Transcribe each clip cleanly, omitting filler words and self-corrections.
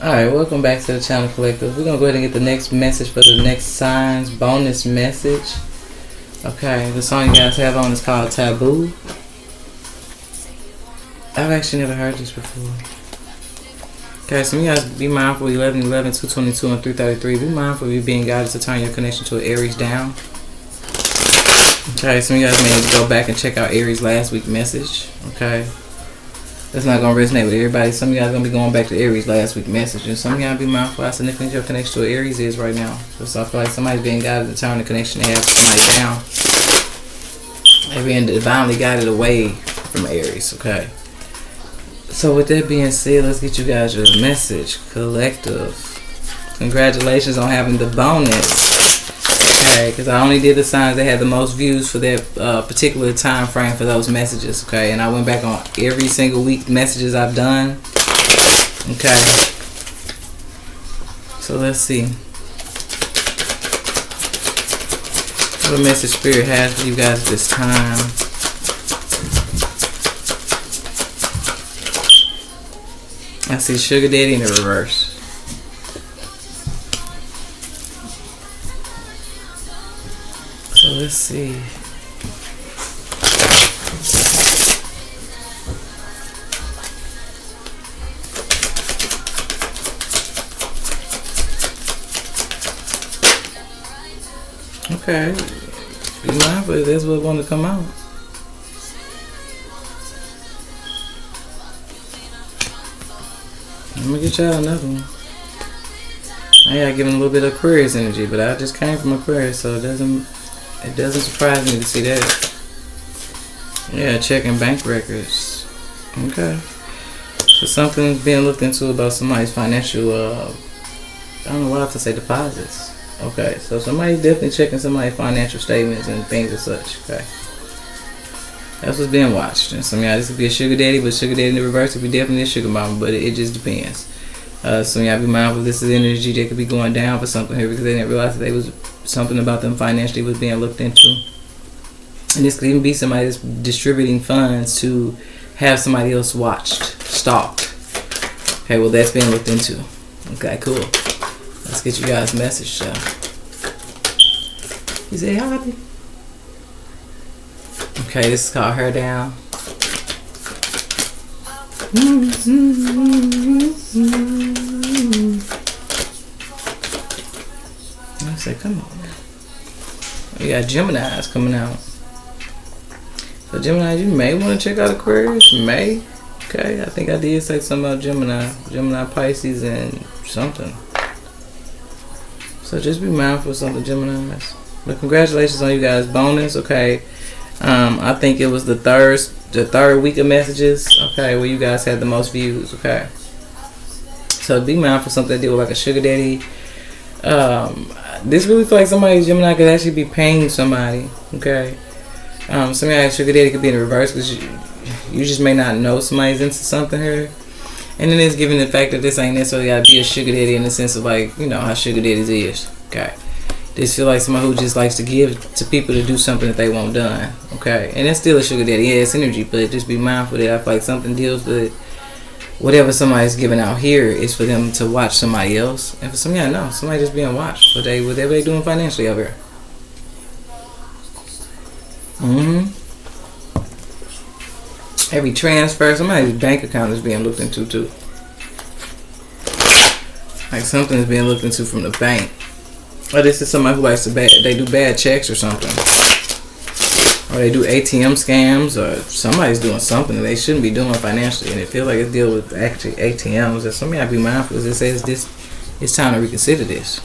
Alright, welcome back to the channel, Collective. We're going to go ahead and get the next message for the next signs bonus message. Okay, the song you guys have on is called Taboo. I've actually never heard this before. Okay, so you guys be mindful 11, 11, 222, and 333. Be mindful of you being guided to turn your connection to an Aries down. Okay, some of you guys may need to go back and check out Aries last week's message. Okay. That's not going to resonate with everybody. Some of you guys are going to be going back to Aries last week's message. And some of y'all be mindful how significant your connection to Aries is right now. So I feel like somebody's being guided to turn the connection they have to somebody down. They're being divinely guided away from Aries. Okay. So with that being said, let's get you guys your message, Collective. Congratulations on having the bonus. Okay, because I only did the signs that had the most views for that particular time frame for those messages. Okay, and I went back on every single week messages I've done. Okay, so let's see what a message Spirit has for you guys this time. I see Sugar Daddy in the reverse. So let's see. Okay. Be mindful if that's what's going to come out. Let me get y'all another one. I got given a little bit of Aquarius energy, but I just came from Aquarius, so it doesn't surprise me to see that. Yeah, checking bank records. Okay. So something's being looked into about somebody's financial, I don't know why I have to say deposits. Okay, so somebody's definitely checking somebody's financial statements and things as such. Okay. That's what's being watched. And some of y'all, this could be a sugar daddy, but sugar daddy in the reverse could be definitely a sugar mama, but it just depends. Some of y'all be mindful this is energy that could be going down for something here because they didn't realize that they was something about them financially was being looked into. And this could even be somebody that's distributing funds to have somebody else watched, stalked. Okay, well that's being looked into. Okay, cool. Let's get you guys a message, so. You say happy? Okay, this is called Her Down. I say, come on. We got Geminis coming out. So Gemini, you may want to check out Aquarius. May. Okay, I think I did say something about Gemini. Gemini, Pisces, and something. So just be mindful of something, Geminis. But congratulations on you guys' bonus. Okay. I think it was the third week of messages. Okay, where you guys had the most views. Okay. So be mindful of something to deal with like a sugar daddy. This really feels like somebody Gemini could actually be paying somebody. Okay. Somebody sugar daddy could be in the reverse because you just may not know somebody's into something here. And then it's given the fact that this ain't necessarily got to be a sugar daddy in the sense of like, you know, how sugar daddies is. Okay. This feel like somebody who just likes to give to people to do something that they want done. Okay. And it's still a sugar daddy. Yeah, it's energy, but just be mindful that I feel like something deals with whatever somebody's giving out here is for them to watch somebody else. And for some of y'all, no, somebody just being watched for whatever they doing financially over here. Every transfer, somebody's bank account is being looked into too. Like something is being looked into from the bank. Or this is somebody who likes to they do bad checks or something. Or they do ATM scams, or somebody's doing something that they shouldn't be doing financially, and it feels like it deals with actually ATMs. And some of y'all be mindful, as it says this, it's time to reconsider this.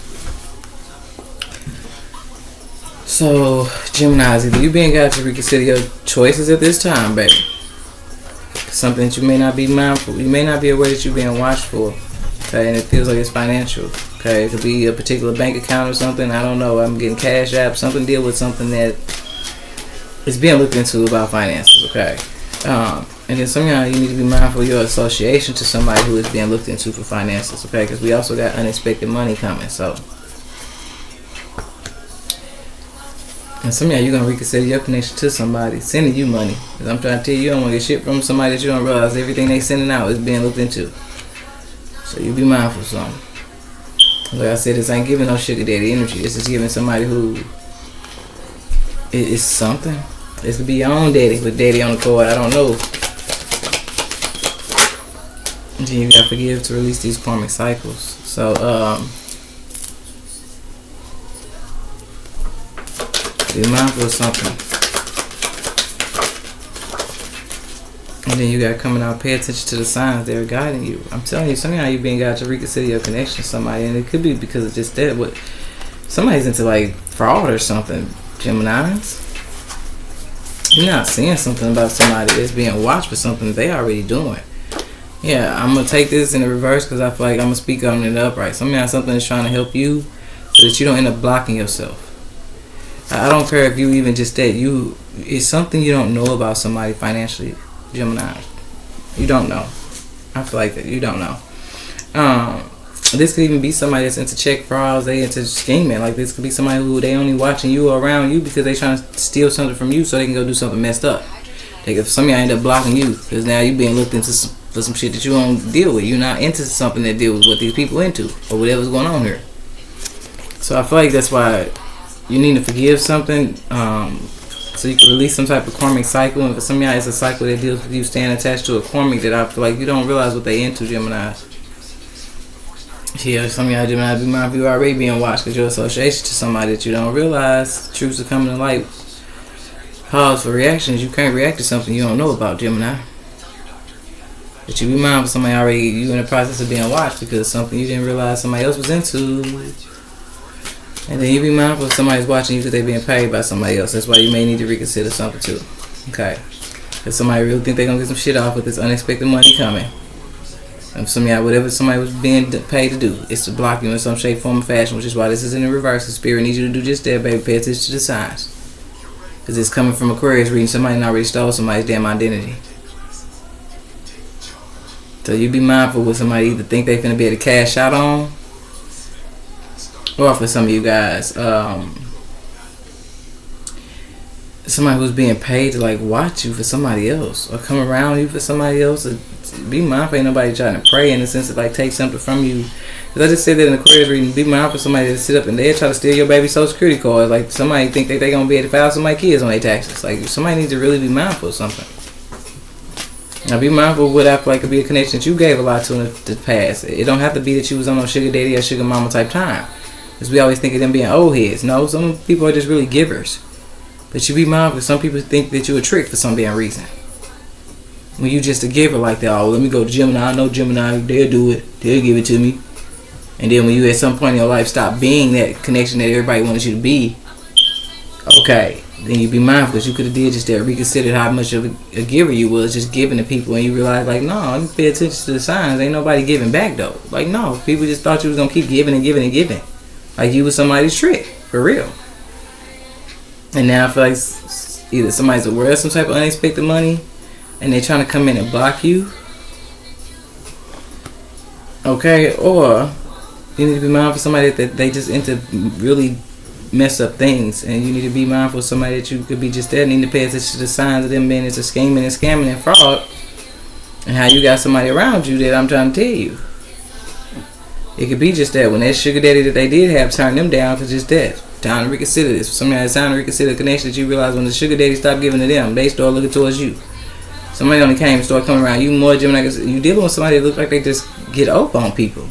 So, Geminis, either you being guided to reconsider your choices at this time, baby. Something that you may not be mindful, you may not be aware that you're being watched for. Okay, and it feels like it's financial. Okay, it could be a particular bank account or something. I don't know. I'm getting cash app. Something deal with something that is being looked into about finances. Okay, and then some of y'all, you need to be mindful of your association to somebody who is being looked into for finances. Okay, because we also got unexpected money coming. So, and some of y'all, you're gonna reconsider your connection to somebody sending you money. Because I'm trying to tell you, you don't want to get shit from somebody that you don't realize everything they sending out is being looked into. So you be mindful of something. Like I said, this ain't giving no sugar daddy energy. This is giving somebody who is something. This could be your own daddy with daddy on the card. I don't know. And then you gotta forgive to release these karmic cycles. So be mindful of something. And then you got coming out, pay attention to the signs that are guiding you. I'm telling you, somehow you're being guided to reconsider your connection to somebody, and it could be because of just that. What somebody's into like fraud or something. Geminis, you're not seeing something about somebody that's being watched for something that they already doing. Yeah, I'm gonna take this in the reverse because I feel like I'm gonna speak on it upright. Somehow something is trying to help you so that you don't end up blocking yourself. I don't care if you even just that it's something you don't know about somebody financially. Gemini, you don't know. I feel like that you don't know. This could even be somebody that's into check frauds. They into scheming. Like this could be somebody who they only watching you or around you because they trying to steal something from you so they can go do something messed up. Like if somebody end up blocking you because now you being looked into for some shit that you don't deal with. You're not into something that deals with what these people into or whatever's going on here. So I feel like that's why you need to forgive something. So you can release some type of karmic cycle, and for some of y'all it's a cycle that deals with you staying attached to a karmic that I feel like you don't realize what they into, Gemini. Yeah, some of y'all Gemini be mindful you already being watched because your association to somebody that you don't realize. Truths are coming to light. Pause for reactions. You can't react to something you don't know about, Gemini. But you be mindful somebody already you in the process of being watched because of something you didn't realize somebody else was into. And then you be mindful if somebody's watching you because they're being paid by somebody else. That's why you may need to reconsider something too. Okay. If somebody really think they're going to get some shit off with this unexpected money coming. And some y'all, whatever somebody was being paid to do, is to block you in some shape, form, or fashion, which is why this is in the reverse. The spirit needs you to do just that, baby. Pay attention to the signs. Because it's coming from Aquarius reading somebody already stole somebody's damn identity. So you be mindful with somebody either think they finna be able to cash out on, or for some of you guys, somebody who's being paid to like watch you for somebody else or come around you for somebody else. Be mindful, ain't nobody trying to pray in the sense of like take something from you. Because I just said that in the Aquarius reading, be mindful for somebody to sit up and they'll try to steal your baby's social security card. Like somebody think that they gonna be able to file some of my kids on their taxes. Like somebody needs to really be mindful of something. Now be mindful of what I feel like could be a connection that you gave a lot to in the past. It don't have to be that you was on no sugar daddy or sugar mama type time. Because we always think of them being old heads. No, some people are just really givers. But you be mindful, some people think that you're a trick for some damn reason. When you just a giver like that, oh, let me go to Gemini. I know Gemini, they'll do it. They'll give it to me. And then when you at some point in your life stop being that connection that everybody wants you to be, okay, then you be mindful because you could have did just that, reconsidered how much of a giver you was, just giving to people, and you realize like, no, let me pay attention to the signs. Ain't nobody giving back though. Like no, people just thought you was gonna keep giving and giving and giving. Like you was somebody's trick, for real. And now I feel like either somebody's aware of some type of unexpected money and they're trying to come in and block you. Okay, or you need to be mindful of somebody that they just into really mess up things, and you need to be mindful of somebody that you could be just there. Need to pay attention to the signs of them being into scheming and scamming and fraud, and how you got somebody around you that I'm trying to tell you. It could be just that when that sugar daddy that they did have turned them down, because just that. Time to reconsider this. Somebody has time to reconsider the connection that you realize when the sugar daddy stopped giving to them, they start looking towards you. Somebody only came and started coming around you more, Gemini. You dealing with somebody that look like they just get up on people.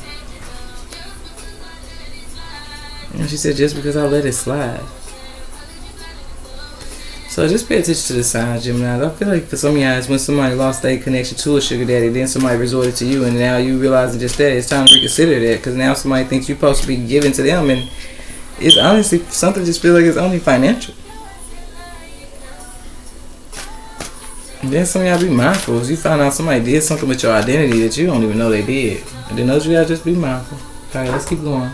And she said, just because I let it slide. So just pay attention to the signs, Gemini. I feel like for some of y'all, when somebody lost their connection to a sugar daddy, then somebody resorted to you, and now you realize just that it's time to reconsider that, because now somebody thinks you're supposed to be giving to them, and it's honestly something just feels like it's only financial. And then some of y'all be mindful. If you find out somebody did something with your identity that you don't even know they did, and then those of y'all just be mindful. Alright, let's keep going.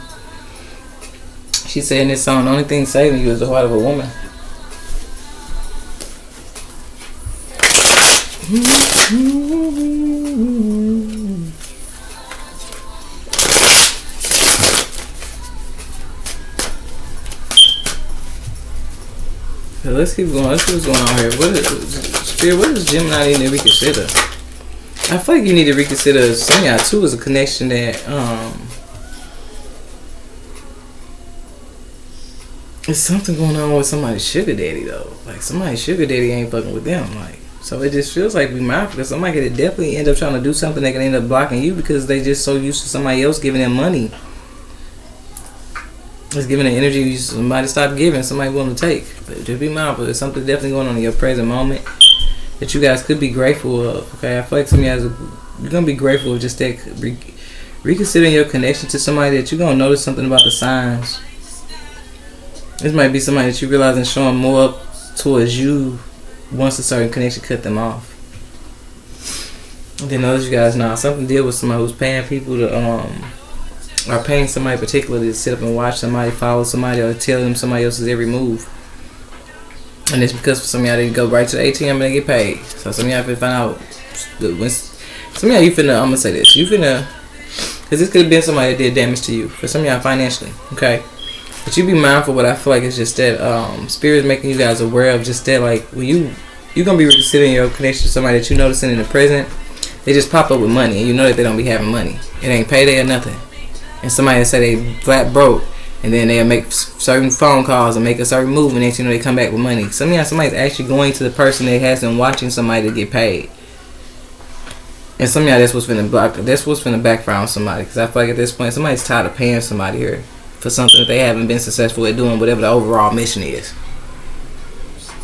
She said in this song, the only thing saving you is the heart of a woman. So let's keep going. Let's see what's going on here. What is Gemini need to reconsider? I feel like you need to reconsider. Some of y'all too is a connection that there's something going on with somebody's sugar daddy though. Like somebody's sugar daddy ain't fucking with them. Like, so it just feels like we mindful because somebody could definitely end up trying to do something that can end up blocking you because they just so used to somebody else giving them money. It's giving the energy somebody stop giving, somebody willing to take. But just be mindful. There's something definitely going on in your present moment that you guys could be grateful of. Okay, I feel like some of you guys you're gonna be grateful of just that reconsidering your connection to somebody that you're gonna notice something about the signs. This might be somebody that you realize is showing more up towards you once a certain connection cut them off. And then others you guys know something deal with somebody who's paying people to or paying somebody particularly to sit up and watch somebody, follow somebody, or tell them somebody else's every move. And it's because for some of y'all they go right to the ATM and they get paid. So some of y'all finna find out when some of y'all you finna I'm gonna say this. You finna because this could have been somebody that did damage to you. For some of y'all financially, okay? But you be mindful, but I feel like it's just that spirit is making you guys aware of just that, like when you're gonna be reconsidering your connection to somebody that you noticing in the present, they just pop up with money and you know that they don't be having money. It ain't payday or nothing. And somebody say they flat broke and then they'll make certain phone calls and make a certain move and then you know they come back with money. Sometimes somebody's actually going to the person that has them watching somebody to get paid. And some of y'all that's what's finna block. That's what's finna backfire on somebody. Because I feel like at this point somebody's tired of paying somebody here for something that they haven't been successful at doing, whatever the overall mission is.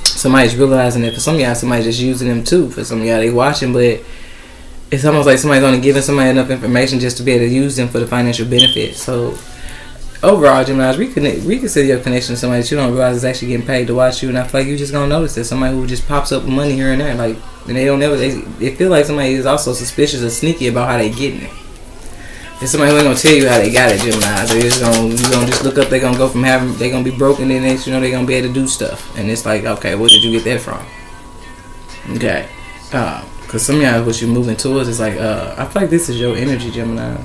Somebody's realizing that for some of y'all somebody's just using them too. For some of y'all they watching, but it's almost like somebody's only giving somebody enough information just to be able to use them for the financial benefit. So overall, Gemini, reconsider your connection to somebody that you don't realize is actually getting paid to watch you. And I feel like you just gonna notice that somebody who just pops up with money here and there, like, and they don't ever. They feel like somebody is also suspicious or sneaky about how they getting it. There's somebody who ain't gonna tell you how they got it, Gemini. They're just gonna just look up. They're gonna go from having. They're gonna be broken, and next you know they're gonna be able to do stuff. And it's like, okay, where did you get that from? Okay. Because some of y'all, what you're moving towards is like, I feel like this is your energy, Gemini.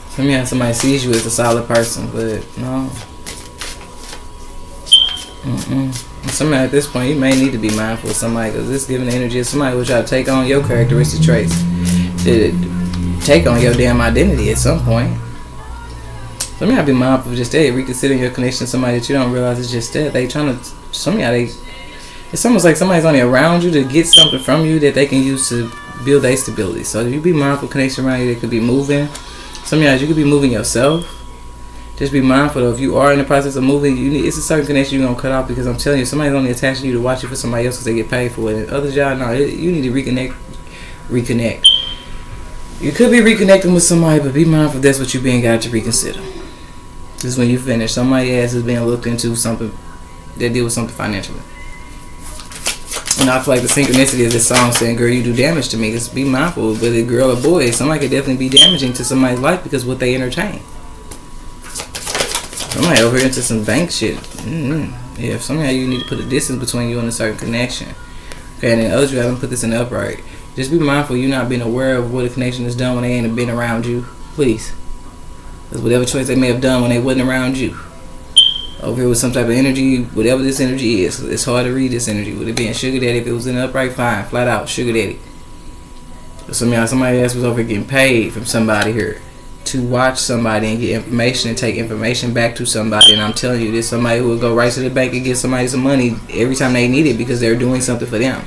Some of y'all, somebody sees you as a solid person, but no. And some of y'all, at this point, you may need to be mindful of somebody, because this giving the energy of somebody who try to take on your characteristic traits, to take on your damn identity at some point. Some of y'all be mindful of just that, reconsidering your connection to somebody that you don't realize is just that. They trying to, some of y'all, it's almost like somebody's only around you to get something from you that they can use to build their stability. So if you be mindful connection around you that could be moving. Some of y'all, you could be moving yourself. Just be mindful though, if you are in the process of moving, it's a certain connection you're going to cut off, because I'm telling you, somebody's only attaching you to watch you for somebody else because they get paid for it. And others, y'all, no, you need to reconnect. You could be reconnecting with somebody, but be mindful that's what you're being guided to reconsider. This is when you finish. Somebody else is being looked into something that deal with something financially. And I feel like the synchronicity of this song saying, girl, you do damage to me. Just be mindful, whether girl or boy. Somebody could definitely be damaging to somebody's life because of what they entertain. Somebody over here into some bank shit. Yeah, somehow you need to put a distance between you and a certain connection. Okay, and then others, you haven't put this in the upright. Just be mindful you not being aware of what a connection has done when they ain't been around you. Please. Because whatever choice they may have done when they wasn't around you. Over here with some type of energy, whatever this energy is, it's hard to read this energy. With it being sugar daddy, if it was in the upright, fine, flat out, sugar daddy. But somebody else was over here getting paid from somebody here to watch somebody and get information and take information back to somebody. And I'm telling you, there's somebody who will go right to the bank and give somebody some money every time they need it because they're doing something for them.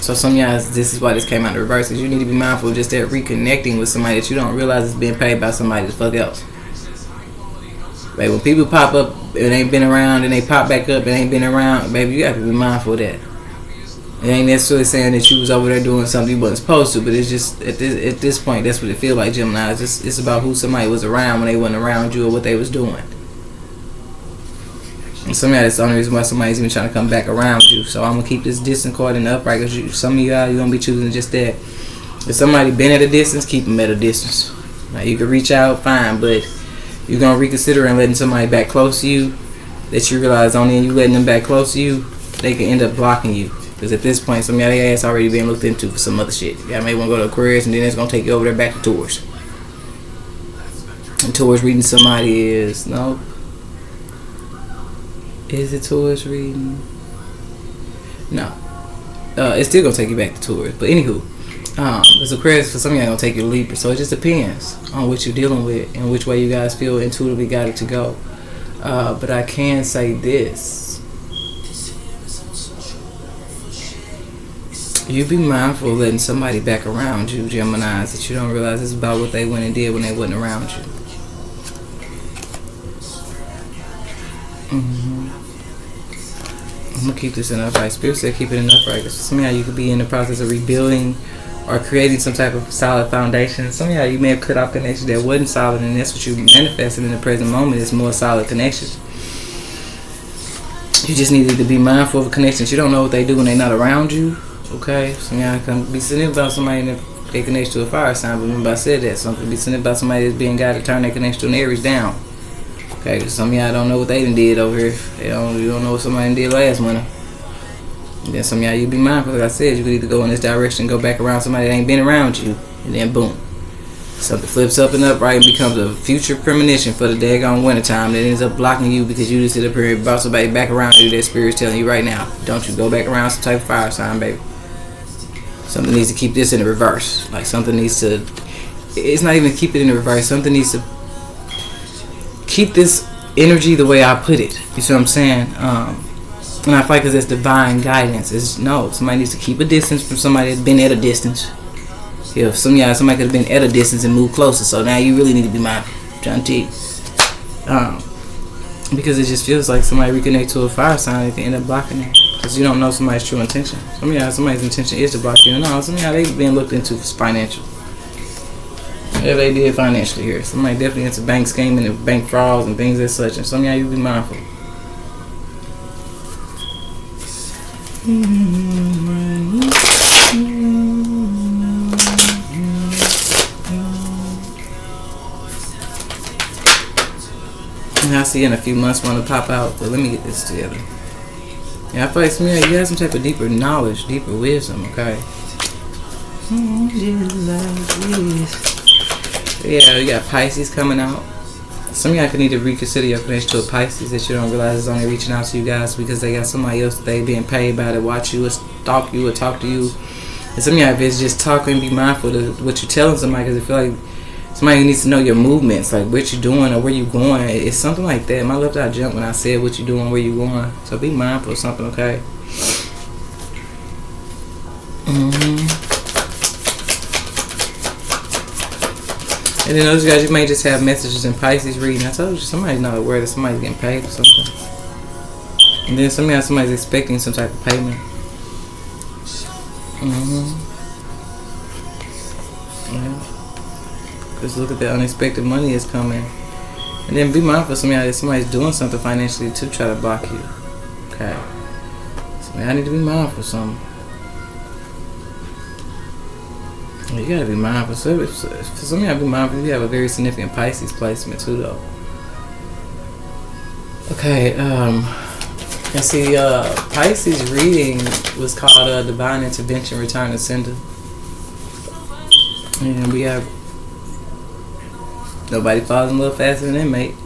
So some of y'all, this is why this came out in reverse, because you need to be mindful of just that reconnecting with somebody that you don't realize is being paid by somebody the fuck else. Like when people pop up and ain't been around and they pop back up and ain't been around, baby, you got to be mindful of that. It ain't necessarily saying that you was over there doing something you wasn't supposed to, but it's just at this point, that's what it feel like, Gemini. It's about who somebody was around when they wasn't around you or what they was doing. And some of y'all, that's the only reason why somebody's even trying to come back around you. So I'm gonna keep this distance card in the upright, because some of y'all, you're gonna be choosing just that. If somebody been at a distance, keep them at a distance. Now you can reach out, fine, but you're gonna reconsider and letting somebody back close to you that you realize only in you letting them back close to you, they can end up blocking you. Because at this point, some of y'all ass already being looked into for some other shit. Y'all may want to go to Aquarius and then it's gonna take you over there back to Taurus. And Taurus reading somebody is no. Is it Taurus reading? No. it's still gonna take you back to Taurus. But anywho, because Aquarius for some of y'all gonna take you to Libra. So it just depends on what you're dealing with and which way you guys feel intuitively got it to go. But I can say this. You be mindful of letting somebody back around you, Geminis, that you don't realize it's about what they went and did when they wasn't around you. I'm gonna keep this in upright. Spirit said keep it in upright. Because some of y'all you could be in the process of rebuilding or creating some type of solid foundation. Some of y'all you may have cut off connections that wasn't solid, and that's what you manifested in the present moment is more solid connections. You just needed to be mindful of connections. You don't know what they do when they're not around you. Okay, so y'all can be sitting about somebody that they connect to a fire sign, but remember I said that. Something be sitting about somebody that's being guided to turn their connection to an Aries down. Okay, cause some of y'all don't know what they done did over here. You don't know what somebody did last winter. And then some of y'all you be mindful, like I said, you could either go in this direction, go back around somebody that ain't been around you, and then boom. Something flips up and upright and becomes a future premonition for the daggone winter time that ends up blocking you because you just sit up here and brought somebody back around you that spirit's telling you right now. Don't you go back around some type of fire sign, baby. Something needs to keep this in the reverse. Like something needs to, it's not even keep it in the reverse. Something needs to keep this energy the way I put it. You see what I'm saying? And I feel like because it's divine guidance. It's no, somebody needs to keep a distance from somebody that's been at a distance. If somebody could have been at a distance and moved closer. So now you really need to be mindful. John T. Because it just feels like somebody reconnect to a fire sign, they can end up blocking it. Because you don't know somebody's true intention. Somebody's intention is to block you. No, they've been looked into for financial. Whatever they did financially here. Somebody definitely into bank scheming and bank frauds and things as such. And some of y'all, you be mindful. And I see in a few months want to pop out, but let me get this together. Yeah, I feel like some of you have some type of deeper knowledge, deeper wisdom, okay? Yeah, you got Pisces coming out. Some of y'all could need to reconsider your connection to a Pisces that you don't realize is only reaching out to you guys because they got somebody else that they being paid by to watch you or stalk you or talk to you. And some of y'all, if it's just talking, be mindful of what you're telling somebody because I feel like somebody needs to know your movements, like what you're doing or where you're going. It's something like that. My left eye jumped when I said what you're doing, where you're going. So be mindful of something, okay? And then those guys, you may just have messages in Pisces reading. I told you, somebody's not aware that somebody's getting paid for something. And then somebody's expecting some type of payment. Yeah. Because look at that unexpected money is coming. And then be mindful that somebody's doing something financially to try to block you. Okay. So I need to be mindful of something. You gotta be mindful. So for some of y'all, be mindful. You have a very significant Pisces placement too, though. Okay. And see, Pisces reading was called Divine Intervention, Return to Sender. And we have nobody falls in love faster than them, mate.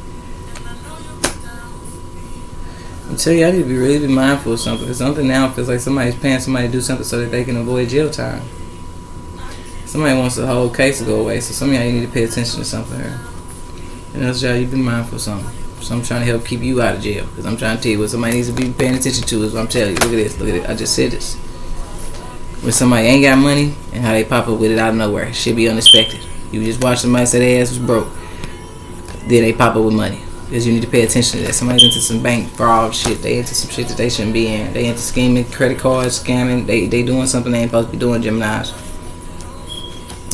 I'm telling you, I need to really be mindful of something. Because something now feels like somebody's paying somebody to do something so that they can avoid jail time. Somebody wants the whole case to go away, so some of y'all you need to pay attention to something here. And that's y'all, you be mindful of something. So I'm trying to help keep you out of jail. Because I'm trying to tell you what somebody needs to be paying attention to is what I'm telling you. Look at this, look at it. I just said this. When somebody ain't got money and how they pop up with it out of nowhere. It should be unexpected. You just watch somebody say their ass was broke. Then they pop up with money. Because you need to pay attention to that. Somebody's into some bank fraud shit. They into some shit that they shouldn't be in. They into scheming, credit cards, scamming. They doing something they ain't supposed to be doing, Geminis.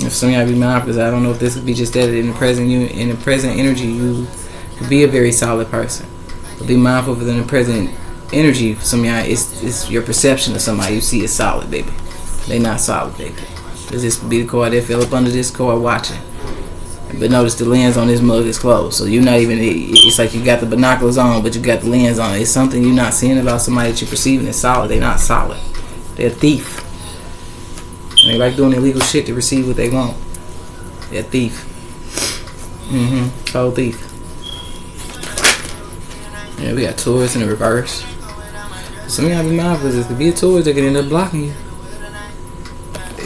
If some of y'all be mindful, because I don't know if this could be just that in the present energy, you could be a very solid person. But be mindful of in the present energy, for some of y'all, it's your perception of somebody you see is solid, baby. They not solid, baby. Because this could be the card that fell up under this card watching. But notice the lens on this mug is closed. So you're not even, it's like you got the binoculars on, but you got the lens on. It's something you're not seeing about somebody that you're perceiving as solid. They're not solid. They're a thief. And they like doing illegal shit to receive what they want. They're a thief. Cold thief. Yeah, we got Taurus in the reverse. Some of y'all be mindful, because it could be a Taurus that can end up blocking you.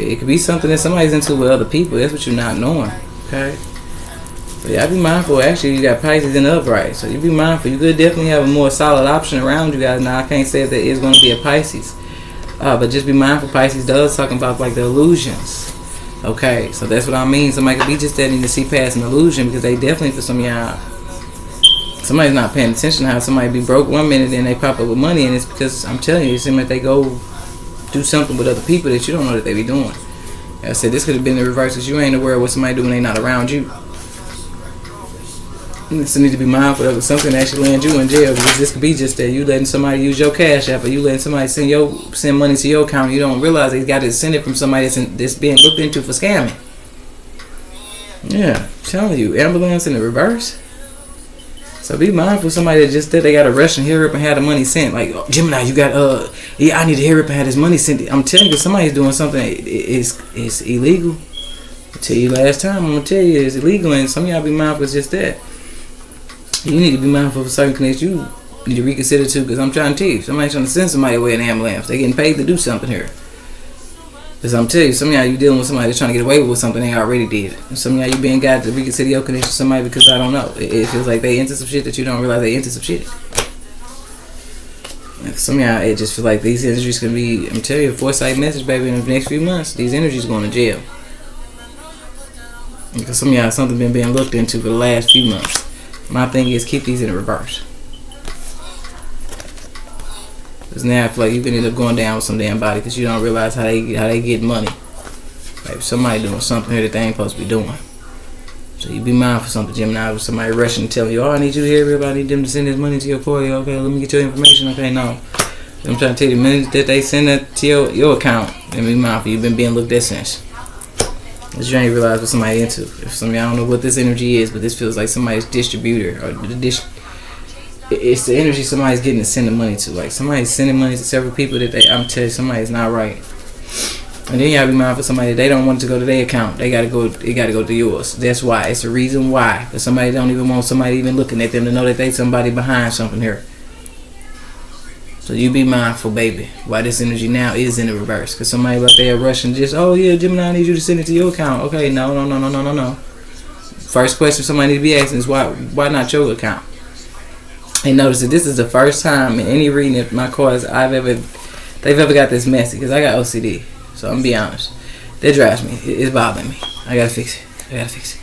it could be something that somebody's into with other people. That's what you're not knowing. Okay. So yeah, be mindful. Actually, you got Pisces in the upright, so you be mindful. You could definitely have a more solid option around you guys. Now, I can't say if there is going to be a Pisces, but just be mindful. Pisces does talking about like the illusions. Okay, so that's what I mean. Somebody could be just starting to see past an illusion, because they definitely, for some of y'all, somebody's not paying attention to how somebody be broke one minute and they pop up with money, and it's because I'm telling you, it seems like they go do something with other people that you don't know that they be doing. Like I said, this could have been the reverse, because you ain't aware of what somebody do when they not around you. You still need to be mindful of something actually land you in jail, because this could be just that you letting somebody use your cash app, or you letting somebody send money to your account. You don't realize they got to send it from somebody that's being looked into for scamming. Yeah, I'm telling you, ambulance in the reverse. So be mindful. Somebody that just said they got to rush and hurry up and have the money sent. Like, oh, Gemini, you got yeah, I need to hurry up and have this money sent. I'm telling you, somebody's doing something. It's illegal. I tell you last time, I'm gonna tell you it's illegal, and some of y'all be mindful. It's just that. You need to be mindful of certain connections you need to reconsider too, because I'm trying to tell you, somebody's trying to send somebody away in an ambulance. They're getting paid to do something here. Because I'm telling you, some of y'all, you dealing with somebody that's trying to get away with something they already did. And some of y'all, you being got to reconsider your connection to somebody because I don't know. It feels like they into some shit that you don't realize they into some shit. And some of y'all, it just feel like these energies can be, I'm telling you, a foresight message, baby, in the next few months. These energies going to jail. Because some of y'all, something been being looked into for the last few months. My thing is, keep these in the reverse. Because now I feel like you can end up going down with some damn body because you don't realize how they get money. Like somebody doing something here that they ain't supposed to be doing. So you be mindful of something, Gemini. With somebody rushing and telling you, oh, I need you to hear about, I need them to send this money to your party. Okay, let me get your information. Okay, no. I'm trying to tell you, the minute that they send that to your account, then be mindful. You've been being looked at since. Because you ain't realize what somebody into. If some of y'all don't know what this energy is, but this feels like somebody's distributor, or it's the energy somebody's getting to send the money to. Like somebody's sending money to several people that I'm telling you, somebody's not right. And then y'all be mindful of somebody, they don't want it to go to their account. It gotta go to yours. That's why. It's a reason why. Because somebody don't even want somebody even looking at them to know that they somebody behind something here. So you be mindful, baby, why this energy now is in the reverse. Because somebody like they are rushing just, oh yeah, Gemini, I need you to send it to your account. Okay, no. First question somebody need to be asking is why not your account? And notice that this is the first time in any reading of my cards they've ever got this messy. Because I got OCD. So I'm gonna be honest. That drives me. It's bothering me. I gotta fix it.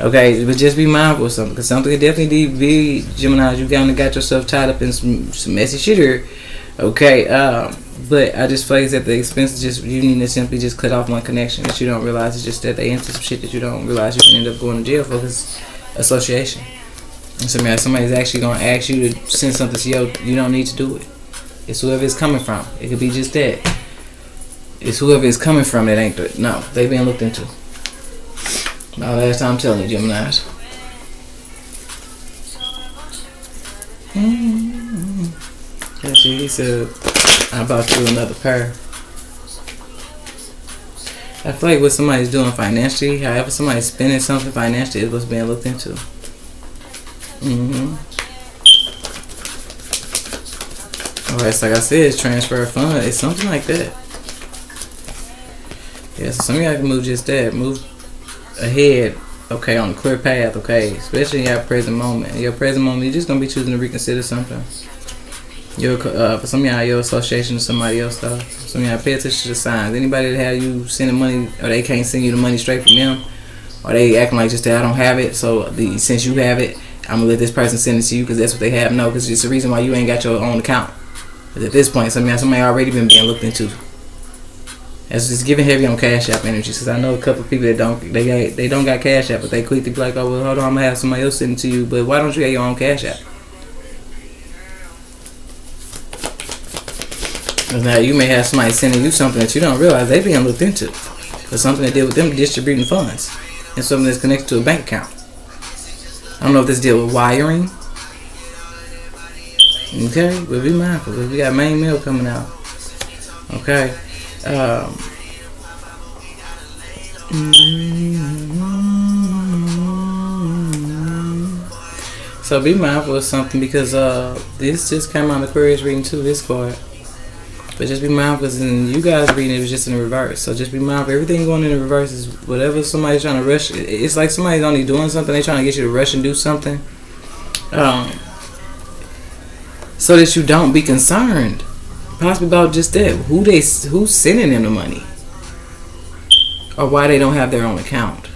Okay, but just be mindful of something, because something could definitely be, Gemini, you kind of got yourself tied up in some messy shit here. Okay, but I just feel like it's at the expense of just, you need to simply just cut off one connection that you don't realize. It's just that they into some shit that you don't realize you can end up going to jail for, because association. And somebody's actually going to ask you to send something to you don't need to do it. It's whoever it's coming from. It could be just that. It's whoever it's coming from that ain't it. No, they being looked into. Now, last time I'm telling you, Geminis. Yeah, see, he said, I'm about to do another pair. I feel like what somebody's doing financially, however somebody's spending something financially, is what's being looked into. Alright, so like I said, it's transfer of funds. It's something like that. Yeah, so some of y'all can move just that. Move ahead, okay, on a clear path, okay, especially in your present moment. In your present moment, you're just gonna be choosing to reconsider something. For some of y'all, your association with somebody else stuff. Some of y'all pay attention to the signs. Anybody that have you sending money, or they can't send you the money straight from them, or they acting like just that I don't have it, so since you have it, I'm gonna let this person send it to you because that's what they have. No, because it's the reason why you ain't got your own account. Because at this point, somebody already been being looked into. It's just giving heavy on Cash App energy, because I know a couple of people that they don't got Cash App, but they quick to be like, oh well, hold on, I'm gonna have somebody else send it to you. But why don't you have your own Cash App? Because now you may have somebody sending you something that you don't realize they being looked into, for something that deal with them distributing funds, and something that's connected to a bank account. I don't know if this deal with wiring. Okay, but be mindful, because we got main mail coming out. Okay. So be mindful of something, because this just came on Aquarius reading too, this card. But just be mindful, because in you guys reading it was just in the reverse. So just be mindful. Everything going in the reverse is whatever somebody's trying to rush. It's like somebody's only doing something. They're trying to get you to rush and do something. So that you don't be concerned. Possibly about just that. Who's sending them the money. Or why they don't have their own account.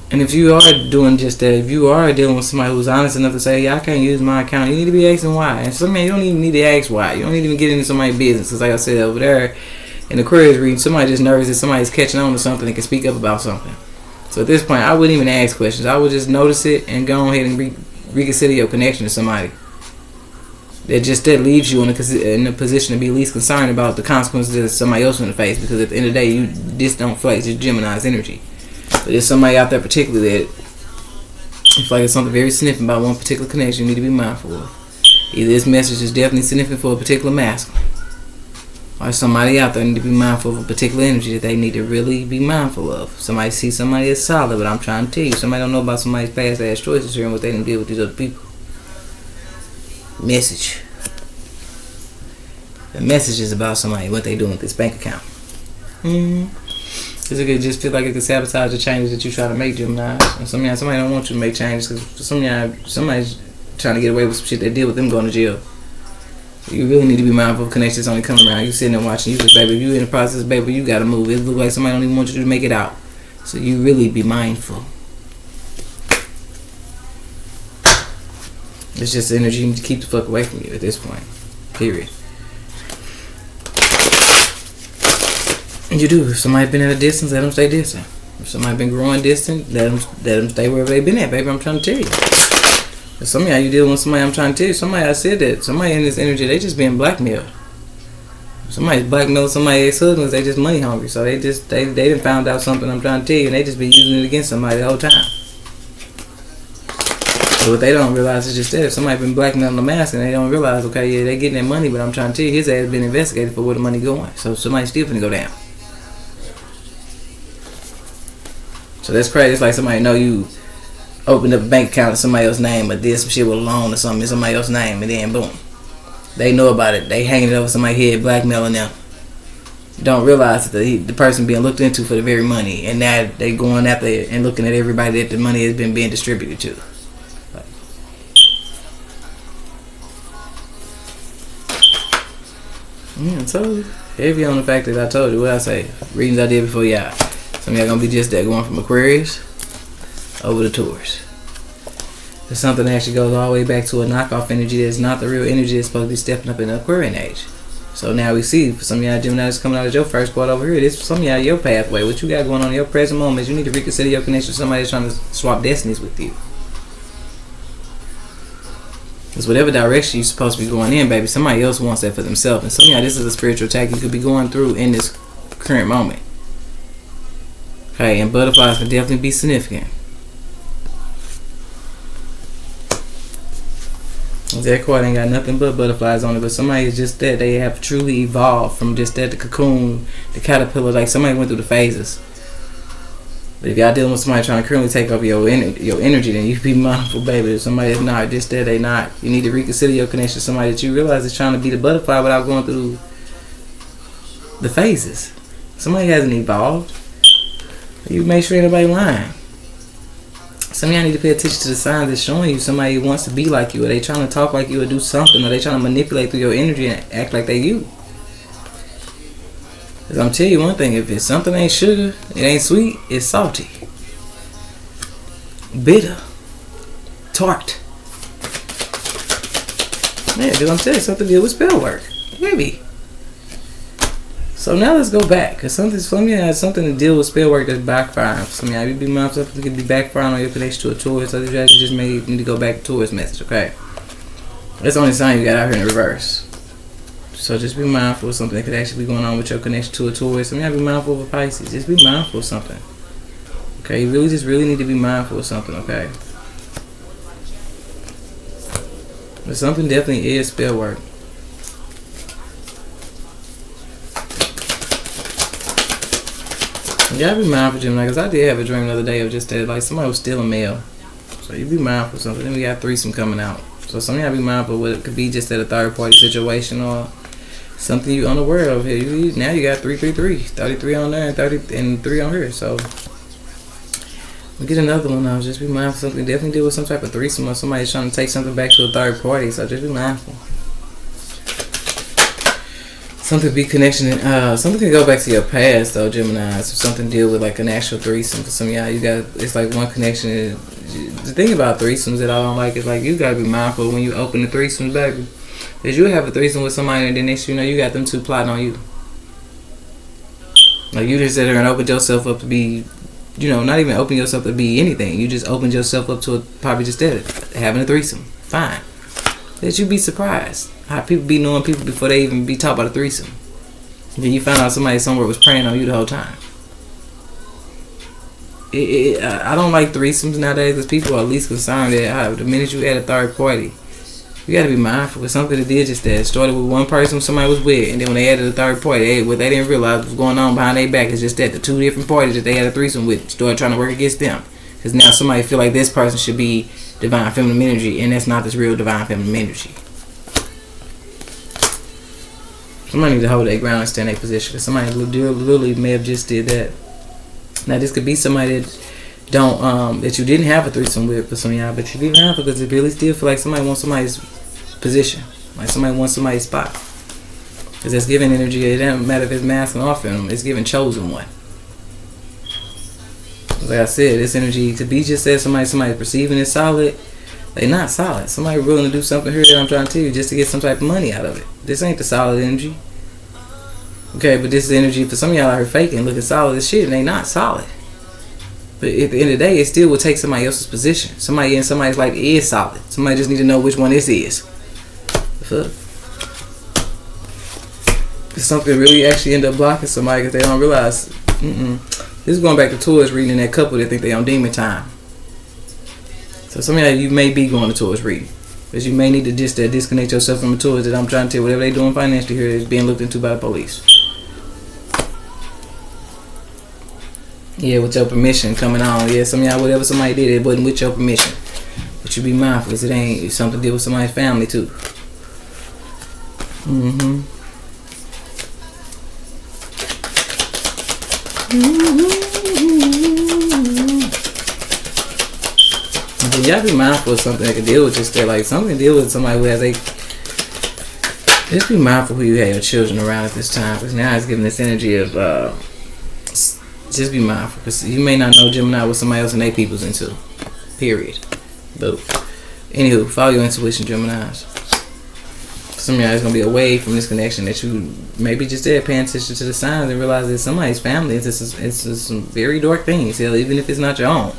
And if you are doing just that, if you are dealing with somebody who's honest enough to say, yeah, I can't use my account, you need to be asking why. And some man, you don't even need to ask why. You don't need to even get into somebody's business. Because like I said over there, in the Aquarius reading, somebody just nervous that somebody's catching on to something and can speak up about something. So at this point, I wouldn't even ask questions. I would just notice it and go ahead and reconsider your connection to somebody. That leaves you in a position to be least concerned about the consequences that somebody else in the face. Because at the end of the day, you just don't flex. It's Gemini's energy. But there's somebody out there particularly that it's like it's something very significant about one particular connection you need to be mindful of. Either this message is definitely significant for a particular masculine, or somebody out there need to be mindful of a particular energy that they need to really be mindful of. Somebody sees somebody as solid, but I'm trying to tell you, somebody don't know about somebody's past ass choices here and what they didn't deal with these other people. Message. The message is about somebody, what they doing with this bank account. Because it could just feel like it could sabotage the changes that you try to make, Gemini. And somebody don't want you to make changes because somebody's trying to get away with some shit that deal with them going to jail. So you really need to be mindful of connections only coming around. You sitting there watching, you like, baby, if you in the process, baby, you got to move. It look like somebody don't even want you to make it out. So you really be mindful. It's just energy you need to keep the fuck away from you at this point. Period. You do. If somebody been at a distance, let them stay distant. If somebody been growing distant, let them stay wherever they been at, baby. I'm trying to tell you. If some of y'all you dealing with somebody, I'm trying to tell you. Somebody, I said that. Somebody in this energy, they just being blackmailed. Somebody's blackmailing somebody's ex-husbands. They just money hungry. So they done found out something I'm trying to tell you, and they just been using it against somebody the whole time. So what they don't realize is just that if somebody been blackmailing the mask and they don't realize, okay, yeah, they getting their money, but I'm trying to tell you, his ass been investigated for where the money going. So somebody's still finna go down. So that's crazy. It's like somebody know you opened up a bank account in somebody else's name, but did some shit with a loan or something in somebody else's name, and then boom, they know about it. They hanging it over somebody's head, blackmailing them. Don't realize that the person being looked into for the very money, and now they going after it and looking at everybody that the money has been being distributed to. Yeah, I told you. Heavy on the fact that I told you. What I say? Readings I did before y'all. Some of y'all gonna be just that, going from Aquarius over to Taurus. There's something that actually goes all the way back to a knockoff energy that's not the real energy that's supposed to be stepping up in the Aquarian age. So now we see, for some of y'all Geminis coming out of your first part over here, this for some of y'all your pathway. What you got going on in your present moment is you need to reconsider your connection to somebody that's trying to swap destinies with you. Because whatever direction you're supposed to be going in, baby, somebody else wants that for themselves. And some of y'all, this is a spiritual attack you could be going through in this current moment. Okay, and butterflies can definitely be significant. That card ain't got nothing but butterflies on it, but somebody is just that. They have truly evolved from just that, the cocoon, the caterpillar. Like somebody went through the phases. But if y'all dealing with somebody trying to currently take over your energy, then you be mindful, baby. If somebody is not just that, they not. You need to reconsider your connection to somebody that you realize is trying to be the butterfly without going through the phases. Somebody hasn't evolved. You make sure ain't nobody lying. Some of y'all need to pay attention to the signs that's showing you somebody who wants to be like you, or they trying to talk like you or do something, or they trying to manipulate through your energy and act like they you. Because I'm telling you one thing, if it's something ain't sugar, it ain't sweet, it's salty, bitter, tart. Yeah, because I'm telling you, something to do with spell work. Maybe. So now let's go back, because some of y'all has something to deal with spell work that's backfiring. Some of y'all, you be mindful something could be backfiring on your connection to a Taurus. Other y'all just may need to go back to Taurus message, okay? That's the only sign you got out here in reverse. So just be mindful of something that could actually be going on with your connection to a Taurus. Some of y'all be mindful of a Pisces. Just be mindful of something. Okay, you really need to be mindful of something, okay? But something definitely is spell work. You gotta be mindful, Gemini, because I did have a dream the other day of just that, like somebody was stealing mail. So you be mindful of something. Then we got threesome coming out. So some of y'all be mindful of what it could be just at a third party situation or something you unaware of here. Now you got 333, 33 on there and 30 and 3 on here. So we get another one now. Just be mindful. Something definitely deal with some type of threesome or somebody's trying to take something back to a third party. So just be mindful. Something be connection. Something can go back to your past though, Gemini. So something deal with like an actual threesome. For some of y'all, you got it's like one connection. The thing about threesomes that I don't like is like you gotta be mindful when you open the threesomes, baby. Cause you have a threesome with somebody and then next you know you got them two plotting on you. Like you just sit there and opened yourself up to be, you know, not even open yourself to be anything. You just opened yourself up to probably just that, having a threesome. Fine. That you be surprised how people be knowing people before they even be taught about a threesome. Then you find out somebody somewhere was preying on you the whole time. I don't like threesomes nowadays because people are least concerned that the minute you add a third party, you got to be mindful. It's something that did just that. It started with one person somebody was with, and then when they added a third party, what they didn't realize was going on behind their back is just that the two different parties that they had a threesome with started trying to work against them. Because now somebody feel like this person should be divine feminine energy, and that's not this real divine feminine energy. Somebody need to hold their ground and stand their position. Because somebody literally may have just did that. Now this could be somebody that don't that you didn't have a threesome with for some of y'all, but you didn't have it because it really still feel like somebody wants somebody's position, like somebody wants somebody's spot. Because that's giving energy. It doesn't matter if it's masculine or feminine. It's giving chosen one. Like I said, this energy to be just said somebody's perceiving it solid. They not solid. Somebody willing to do something here that I'm trying to tell you just to get some type of money out of it. This ain't the solid energy. Okay, but this is energy for some of y'all out here faking, looking solid as shit, and they not solid. But at the end of the day, it still will take somebody else's position. Somebody in somebody's life is solid. Somebody just need to know which one this is. The fuck? If something really actually end up blocking somebody because they don't realize. This is going back to Taurus reading in that couple that think they on demon time. So some of you may be going to Taurus reading. Because you may need to just disconnect yourself from the Taurus that I'm trying to tell you whatever they doing financially here is being looked into by the police. Yeah, with your permission coming on. Yeah, some of y'all, whatever somebody did, it wasn't with your permission. But you be mindful because it ain't something to deal with somebody's family too. Y'all be mindful of something that can deal with just that, like something to deal with somebody who has a. Just be mindful who you have your children around at this time, because now it's giving this energy of. Just be mindful, because you may not know Gemini what somebody else and they people's into. Period. But anywho, follow your intuition, Geminis. Some of y'all is gonna be away from this connection that you maybe just there paying attention to the signs and realize that somebody's family. It's some very dark things, even if it's not your own.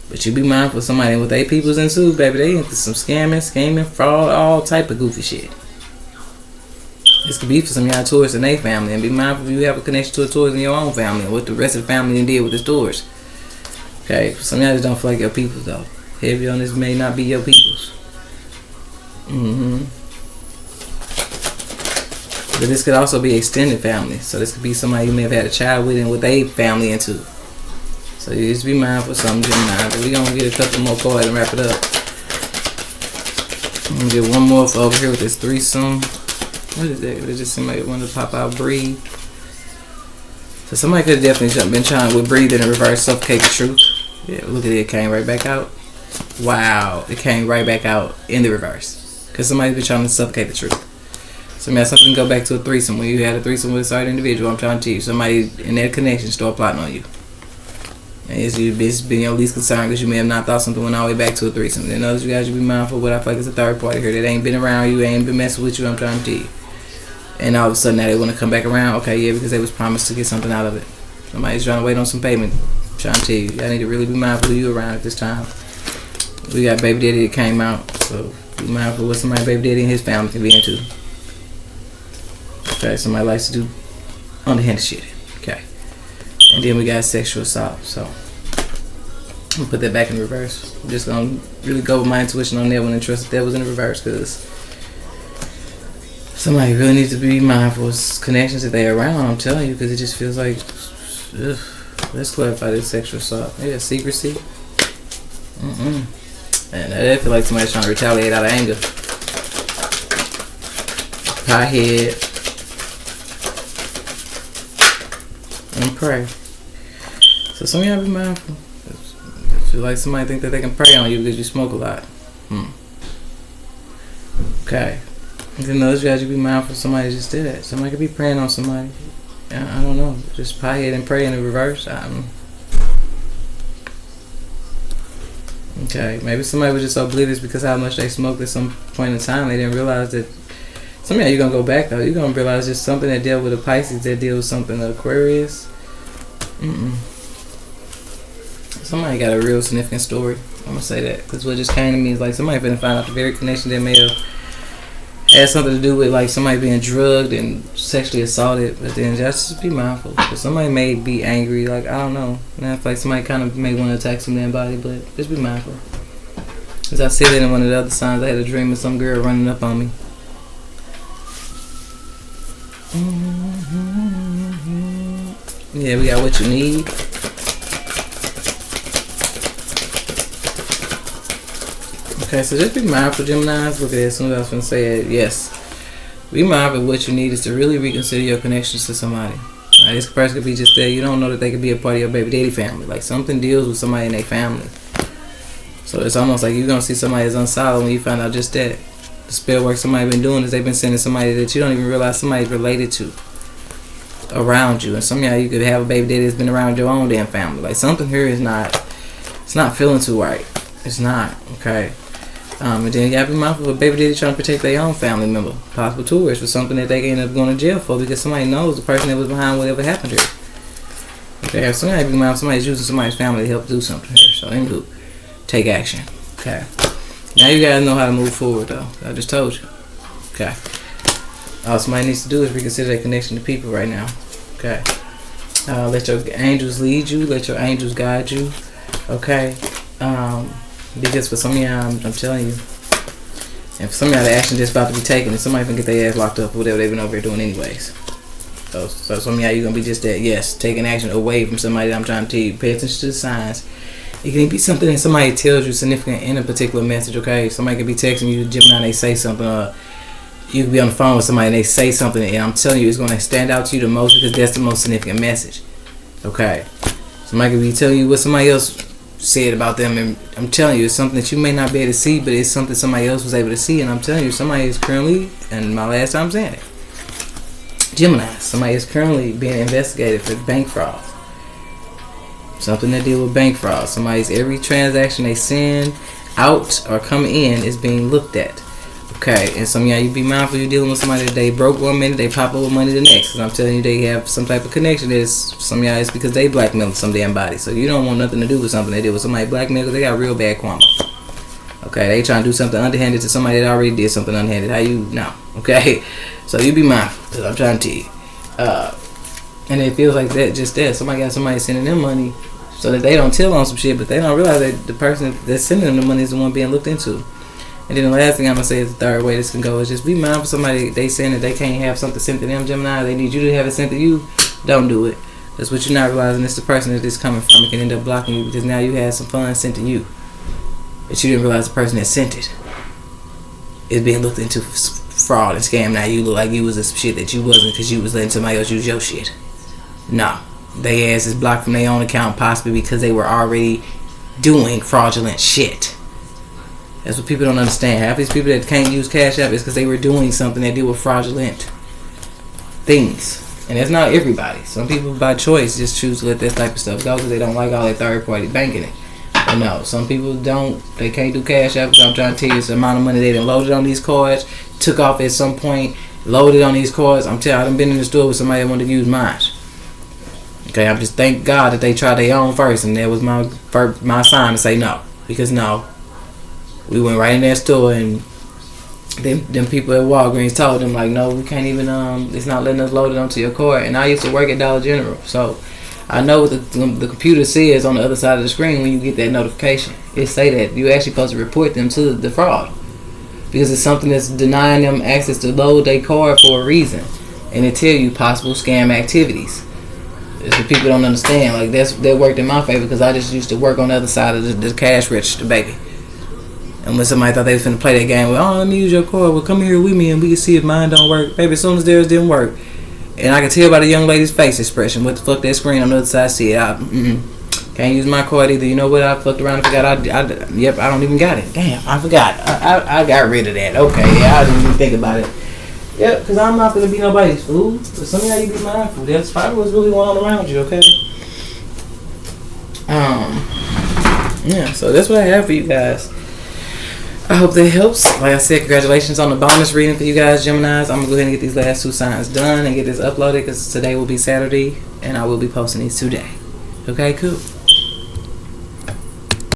But you be mindful of somebody with their people's into, baby. They into some scamming, scheming, fraud, all type of goofy shit. This could be for some of y'all Taurus and their family, and be mindful if you have a connection to a Taurus in your own family and what the rest of the family did with the Taurus. Okay, some of y'all just don't feel like your peoples though. Heavy on this may not be your peoples. But this could also be extended family. So this could be somebody you may have had a child with and what they family into. So you just be mindful of something, Gemini. But we're going to get a couple more cards and wrap it up. I'm going to get one more for over here with this threesome. What is that? It just somebody wanted to pop out, breathe. So somebody could have definitely been trying to breathe in reverse, suffocate the truth. Yeah, look at it. It came right back out. Wow. It came right back out in the reverse. Because somebody's been trying to suffocate the truth. So man, something can go back to a threesome. When you had a threesome with a certain individual, I'm trying to tell you, somebody in that connection start plotting on you. And it's been your least concern because you may have not thought something went all the way back to a threesome. Then others, you guys should be mindful of what I feel like is a third party here that ain't been around you, ain't been messing with you, I'm trying to tell you. And all of a sudden now they want to come back around. Okay, yeah, because they was promised to get something out of it. Somebody's trying to wait on some payment. I'm trying to tell you, y'all need to really be mindful of you around at this time. We got baby daddy that came out, so be mindful of what somebody baby daddy and his family can be into. Okay, somebody likes to do underhanded shit. Okay. And then we got sexual assault. So I'm gonna put that back in reverse. I'm just gonna really go with my intuition on that one and trust that was in reverse, because somebody really needs to be mindful of connections that they're around. I'm telling you, because it just feels like, let's clarify this sexual assault. Yeah, secrecy. And I feel like somebody's trying to retaliate out of anger. Pothead. And pray. So some of y'all be mindful. Feel like somebody think that they can prey on you because you smoke a lot. Okay. And then those guys, you be mindful somebody just did that. Somebody could be praying on somebody. I don't know. Just pothead and pray in the reverse. Okay. Maybe somebody was just oblivious because how much they smoked at some point in time. They didn't realize that. Some of y'all, you're going to go back though. You're going to realize just something that dealt with a Pisces that deals with something Aquarius. Somebody got a real significant story. I'm going to say that. Because what just came to me is like somebody finna find out the very connection that may have had something to do with like somebody being drugged and sexually assaulted. But then just be mindful. Because somebody may be angry. Like, I don't know. And I feel like somebody kind of may want to attack some damn body. But just be mindful. As I said in one of the other signs, I had a dream of some girl running up on me. Yeah, we got what you need. Okay, so just be mindful, Geminis. Look at this. As soon as I was going to say it, yes. Be mindful of what you need is to really reconsider your connections to somebody. Like, this person could be just there. You don't know that they could be a part of your baby daddy family. Like something deals with somebody in their family. So it's almost like you're going to see somebody as unsolid when you find out just that. The spell work somebody been doing is they've been sending somebody that you don't even realize somebody's related to around you. And some of y'all, you could have a baby daddy that's been around your own damn family. Like something here is not, it's not feeling too right. It's not, okay? And then you gotta be mindful of a baby daddy trying to protect their own family member. Possible tourists for something that they can end up going to jail for because somebody knows the person that was behind whatever happened here. Okay, so somebody be mindful somebody's using somebody's family to help do something here. So anywho, take action. Okay. Now you gotta know how to move forward though. I just told you. Okay. All somebody needs to do is reconsider their connection to people right now. Okay. Let your angels lead you. Let your angels guide you. Okay. Because for some of y'all, I'm telling you, and for some of y'all, the action just about to be taken, and somebody can get their ass locked up or whatever they've been over here doing anyways. So some of y'all, you're gonna be just that. Yes, taking action away from somebody that I'm trying to tell you. Pay attention to the signs. It can be something that somebody tells you significant in a particular message. Okay, somebody could be texting you, Gemini, and they say something. You could be on the phone with somebody and they say something, and I'm telling you, it's gonna stand out to you the most because that's the most significant message. Okay, somebody could be telling you what somebody else said about them, and I'm telling you, it's something that you may not be able to see, but it's something somebody else was able to see, and I'm telling you, somebody is currently, and my last time saying it, Gemini, somebody is currently being investigated for bank fraud. Something that deal with bank fraud. Somebody's every transaction they send out or come in is being looked at. Okay, and some of y'all, you be mindful you're dealing with somebody that they broke one minute, they pop up with money the next. Because I'm telling you, they have some type of connection. Some of y'all, it's because they blackmailed some damn body. So you don't want nothing to do with something they did with somebody blackmailed because they got real bad karma. Okay, they trying to do something underhanded to somebody that already did something underhanded. How you know? Okay, so you be mindful because I'm trying to tell you. And it feels like that just there. Somebody got somebody sending them money so that they don't tell on some shit, but they don't realize that the person that's sending them the money is the one being looked into. And then the last thing I'm going to say is the third way this can go is just be mindful of somebody they saying that they can't have something sent to them, Gemini. They need you to have it sent to you. Don't do it. That's what you're not realizing. It's the person that it's coming from. It can end up blocking you because now you had some funds sent to you. But you didn't realize the person that sent it is being looked into fraud and scam. Now you look like you was a shit that you wasn't because you was letting somebody else use your shit. No. They ass is blocked from their own account possibly because they were already doing fraudulent shit. That's what people don't understand. Half these people that can't use Cash App is because they were doing something that deal with fraudulent things. And that's not everybody. Some people by choice just choose to let that type of stuff go because they don't like all that third party banking it. But no, some people don't. They can't do Cash App because I'm trying to tell you it's the amount of money they done loaded on these cards, took off at some point, loaded on these cards. I'm telling you, I done been in the store with somebody that wanted to use mine. Okay, I'm just thank God that they tried their own first, and that was my sign to say no. Because no, we went right in that store, and them people at Walgreens told them like, no, we can't even. It's not letting us load it onto your card. And I used to work at Dollar General, so I know what the computer says on the other side of the screen when you get that notification. It say that you actually supposed to report them to the fraud because it's something that's denying them access to load their card for a reason, and it tell you possible scam activities. It's what people don't understand. Like that worked in my favor because I just used to work on the other side of the cash register, baby. And when somebody thought they was finna play that game, well, oh, let me use your card. Well, come here with me and we can see if mine don't work. Baby, as soon as theirs didn't work. And I can tell by the young lady's face expression what the fuck that screen on the other side said. Can't use my card either. You know what? I fucked around and forgot. Yep, I don't even got it. Damn, I forgot. I got rid of that. Okay, yeah, I didn't even think about it. Yep, because I'm not going to be nobody's fool. But some of y'all, you be mindful. That's probably what's really going on around you, okay? Yeah, so that's what I have for you guys. I hope that helps. Like I said, congratulations on the bonus reading for you guys, Geminis. I'm going to go ahead and get these last 2 signs done and get this uploaded because today will be Saturday and I will be posting these today. Okay, cool.